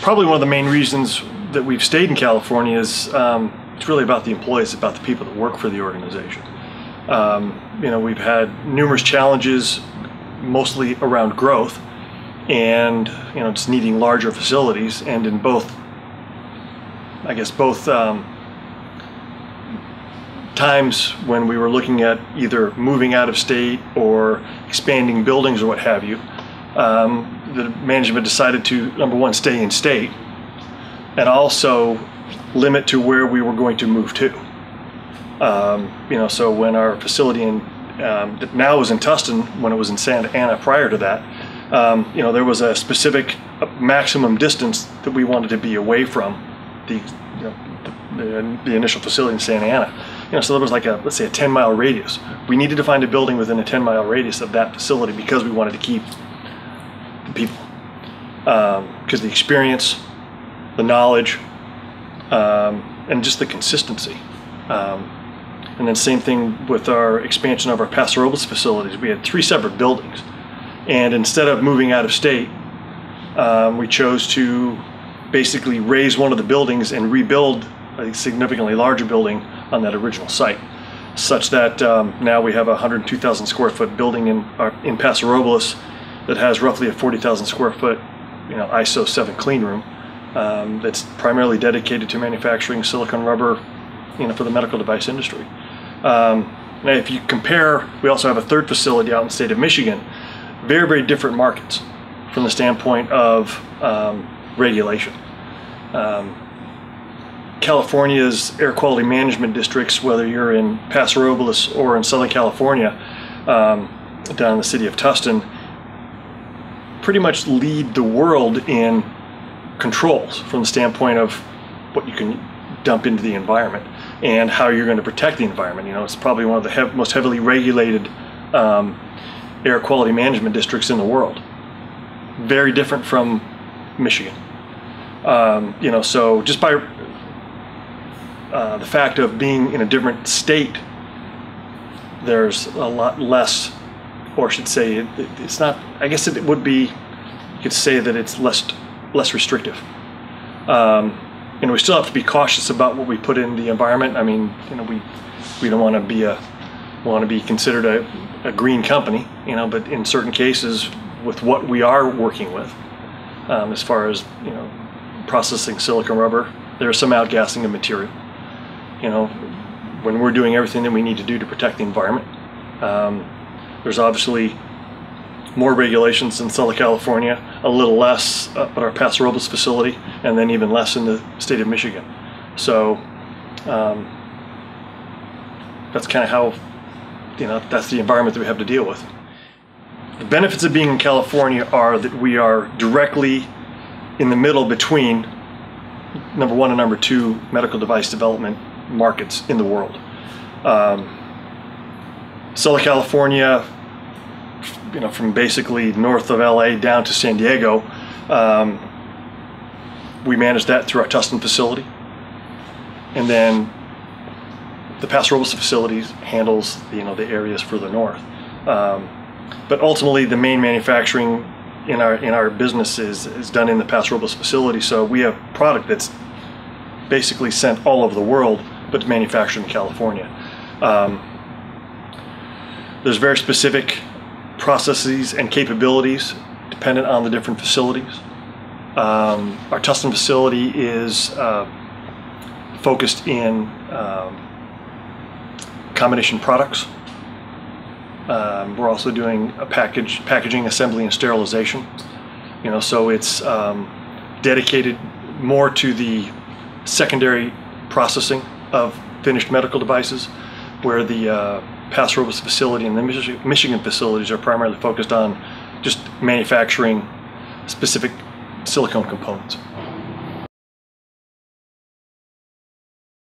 probably one of the main reasons that we've stayed in California is it's really about the employees, about the people that work for the organization. We've had numerous challenges, mostly around growth, and just needing larger facilities. And in both times when we were looking at either moving out of state or expanding buildings or what have you, the management decided to, number one, stay in state, and also limit to where we were going to move to. So when our facility that now is in Tustin, when it was in Santa Ana prior to that, there was a specific maximum distance that we wanted to be away from the initial facility in Santa Ana. So there was like let's say a 10-mile radius. We needed to find a building within a 10-mile radius of that facility because we wanted to keep the people, because the experience, the knowledge, and just the consistency. And then same thing with our expansion of our Paso Robles facilities. We had 3 separate buildings, and instead of moving out of state, we chose to basically raise one of the buildings and rebuild a significantly larger building on that original site, such that now we have a 102,000 square foot building in Paso Robles that has roughly a 40,000 square foot ISO 7 clean room that's primarily dedicated to manufacturing silicone rubber for the medical device industry. Now if you compare, we also have a 3rd facility out in the state of Michigan. Very, very different markets from the standpoint of regulation. California's air quality management districts, whether you're in Paso Robles or in Southern California, down in the city of Tustin, pretty much lead the world in controls from the standpoint of what you can dump into the environment and how you're going to protect the environment. It's probably one of the most heavily regulated air quality management districts in the world. Very different from Michigan. So just by the fact of being in a different state, there's a lot less, or I should say, it's not, I guess it would be, you could say that it's less restrictive. We still have to be cautious about what we put in the environment. I mean, we don't want to be considered a green company, but in certain cases, with what we are working with, as far as processing silicone rubber, there's some outgassing of material. When we're doing everything that we need to do to protect the environment, there's obviously more regulations in Southern California, a little less at our Paso Robles facility, and then even less in the state of Michigan. So that's kind of how, that's the environment that we have to deal with. The benefits of being in California are that we are directly in the middle between number 1 and number 2 medical device development markets in the world. Southern California, from basically north of LA down to San Diego, we manage that through our Tustin facility, and then the Paso Robles facility handles the areas further north. But ultimately, the main manufacturing in our business is done in the Paso Robles facility. So we have product that's basically sent all over the world, but manufactured in California. There's very specific processes and capabilities dependent on the different facilities. Our Tustin facility is focused in combination products. We're also doing a packaging, assembly, and sterilization. So it's dedicated more to the secondary processing of finished medical devices, where the Paso Robles facility and the Michigan facilities are primarily focused on just manufacturing specific silicone components.